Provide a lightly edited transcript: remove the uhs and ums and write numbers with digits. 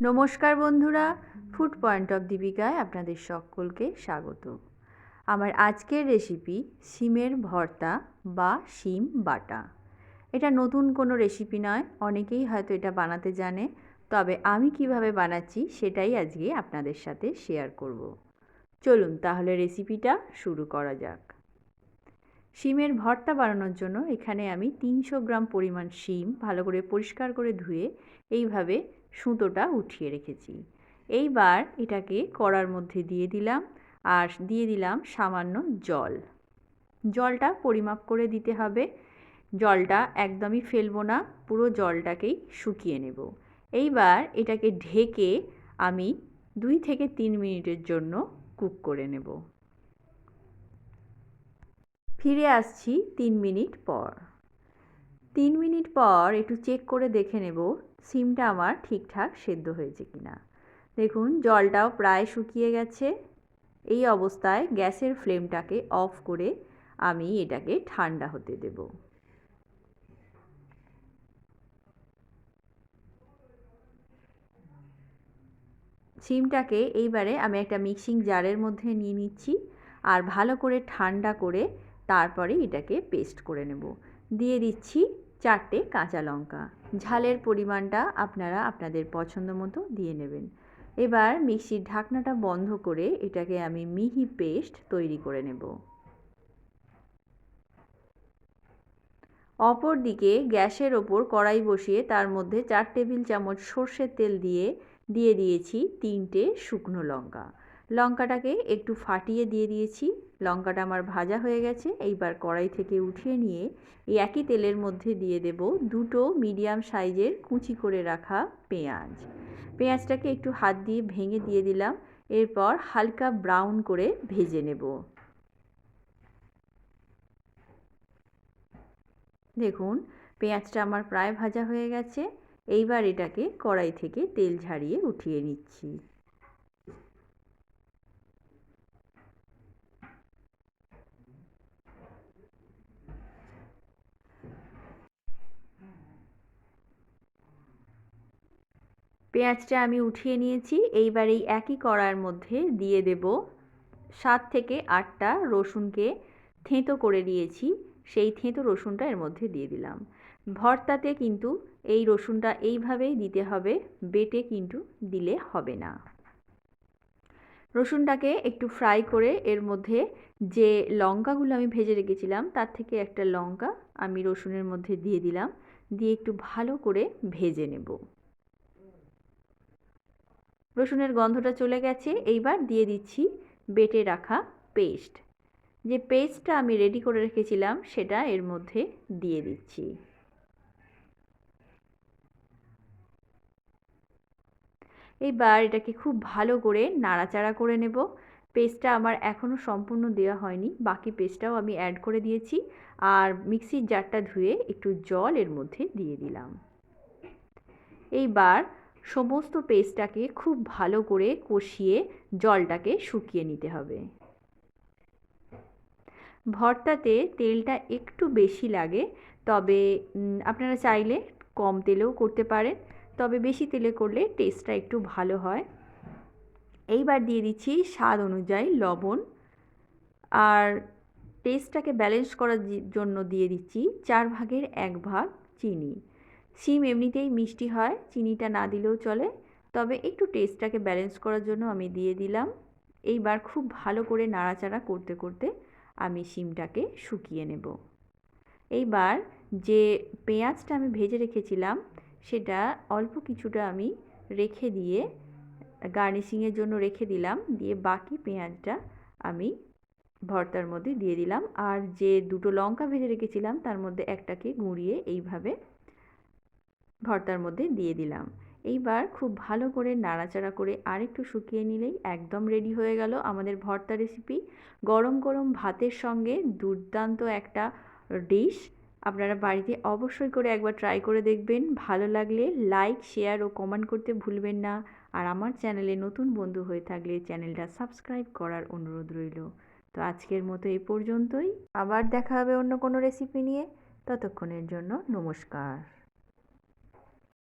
নমস্কার বন্ধুরা, food point of দীপিকায় আপনাদের সকলকে স্বাগত। আমার আজকের রেসিপি শিমের ভর্তা বা শিম বাটা। এটা নতুন কোনো রেসিপি নয়, অনেকেই হয়তো এটা বানাতে জানে, তবে আমি কিভাবে বানাচ্ছি সেটাই আজকে আপনাদের সাথে শেয়ার করব। চলুন তাহলে রেসিপিটা শুরু করা যাক। শিমের ভর্তা বানানোর জন্য এখানে আমি 300 গ্রাম পরিমাণ শিম ভালো করে পরিষ্কার করে ধুয়ে এইভাবে সুতোটা উঠিয়ে রেখেছি। এইবার এটাকে কড়ার মধ্যে দিয়ে দিলাম আর দিয়ে দিলাম সামান্য জল। জলটা পরিমাপ করে দিতে হবে, জলটা একদমই ফেলবো না, পুরো জলটাকেই শুকিয়ে নেব। এইবার এটাকে ঢেকে আমি 2 থেকে 3 মিনিটের জন্য কুক করে নেব। ফিরে আসছি 3 মিনিট পর। 3 মিনিট পর একটু চেক করে দেখে নেব সিমটা আমার ঠিকঠাক সেদ্ধ হয়েছে কিনা। দেখুন জলটাও প্রায় শুকিয়ে গেছে। এই অবস্থায় গ্যাসের ফ্লেমটাকে অফ করে আমি এটাকে ঠান্ডা হতে দেব। সিমটাকে এইবারে আমি একটা মিক্সিং জারের মধ্যে নিয়ে নিচ্ছি আর ভালো করে ঠান্ডা করে তারপরে এটাকে পেস্ট করে নেব। দিয়ে দিচ্ছি 4টে কাঁচা লঙ্কা। ঝালের পরিমাণটা আপনারা আপনাদের পছন্দ মতো দিয়ে নেবেন। এবার মিক্সির ঢাকনাটা বন্ধ করে এটাকে আমি মিহি পেস্ট তৈরি করে নেব। অপর দিকে গ্যাসের ওপর কড়াই বসিয়ে তার মধ্যে 4 টেবিল চামচ সর্ষের তেল দিয়ে দিয়েছি 3টে শুকনো লঙ্কা। লঙ্কাটাকে একটু ফাটিয়ে দিয়ে দিয়েছি। লঙ্কাটা আমার ভাজা হয়ে গেছে। এইবার কড়াই থেকে উঠিয়ে নিয়ে এই একই তেলের মধ্যে দিয়ে দেব 2টো মিডিয়াম সাইজের কুচি করে রাখা পেঁয়াজ। পেঁয়াজটাকে একটু হাত দিয়ে ভেঙে দিয়ে দিলাম। এরপর হালকা ব্রাউন করে ভেজে নেব। দেখুন পেঁয়াজটা আমার প্রায় ভাজা হয়ে গেছে। এইবার এটাকে কড়াই থেকে তেল ঝারিয়ে উঠিয়ে নিচ্ছি। পেঁয়াজটা আমি উঠিয়ে নিয়েছি। এইবার এই একই কড়ার মধ্যে দিয়ে দেব 7 থেকে 8টা রসুনকে থেঁতো করে নিয়েছি। সেই থেঁতো রসুনটা এর মধ্যে দিয়ে দিলাম। ভর্তাতে কিন্তু এই রসুনটা এইভাবেই দিতে হবে, বেটে কিন্তু দিলে হবে না। রসুনটাকে একটু ফ্রাই করে এর মধ্যে যে লঙ্কাগুলো আমি ভেজে রেখেছিলাম তার থেকে একটা লঙ্কা আমি রসুনের মধ্যে দিয়ে দিলাম, দিয়ে একটু ভালো করে ভেজে নেব। রসুনের গন্ধটা চলে গেছে। এইবার দিয়ে দিচ্ছি বেটে রাখা পেস্ট। যে পেস্টটা আমি রেডি করে রেখেছিলাম সেটা এর মধ্যে দিয়ে দিচ্ছি। এইবার এটাকে খুব ভালো করে নাড়াচাড়া করে নেব। পেস্টটা আমার এখনও সম্পূর্ণ দেওয়া হয়নি, বাকি পেস্টটাও আমি অ্যাড করে দিয়েছি। আর মিক্সির জারটা ধুয়ে একটু জল এর মধ্যে দিয়ে দিলাম। এইবার সমস্ত পেস্টটাকে খুব ভালো করে কষিয়ে জলটাকে শুকিয়ে নিতে হবে। ভর্তাতে তেলটা একটু বেশি লাগে, তবে আপনারা চাইলে কম তেলেও করতে পারেন, তবে বেশি তেলে করলে টেস্টটা একটু ভালো হয়। এইবার দিয়ে দিচ্ছি স্বাদ অনুযায়ী লবণ, আর টেস্টটাকে ব্যালেন্স করার জন্য দিয়ে দিচ্ছি 4 ভাগের 1 ভাগ চিনি। শিম এমনিতেই মিষ্টি হয়, চিনিটা না দিলেও চলে, তবে একটু টেস্টটাকে ব্যালেন্স করার জন্য আমি দিয়ে দিলাম। এইবার খুব ভালো করে নাড়াচাড়া করতে করতে আমি শিমটাকে শুকিয়ে নেব। এইবার যে পেঁয়াজটা আমি ভেজে রেখেছিলাম সেটা অল্প কিছুটা আমি রেখে দিয়ে গার্নিশিংয়ের জন্য রেখে দিলাম, দিয়ে বাকি পেঁয়াজটা আমি ভর্তার মধ্যে দিয়ে দিলাম। আর যে 2টো লঙ্কা ভেজে রেখেছিলাম তার মধ্যে একটাকে গুঁড়িয়ে এইভাবে ভর্তার মধ্যে দিয়ে দিলাম। এইবার খুব ভালো করে নাড়াচাড়া করে আরেকটু শুকিয়ে নিলেই একদম রেডি হয়ে গেল আমাদের ভর্তা রেসিপি। গরম গরম ভাতের সঙ্গে দুর্দান্ত একটা ডিশ। আপনারা বাড়িতে অবশ্যই করে একবার ট্রাই করে দেখবেন। ভালো লাগলে লাইক, শেয়ার ও কমেন্ট করতে ভুলবেন না। আর আমার চ্যানেলে নতুন বন্ধু হয়ে থাকলে চ্যানেলটা সাবস্ক্রাইব করার অনুরোধ রইল। তো আজকের মতো এই পর্যন্তই। আবার দেখা হবে অন্য কোনো রেসিপি নিয়ে। ততক্ষণের জন্য নমস্কার।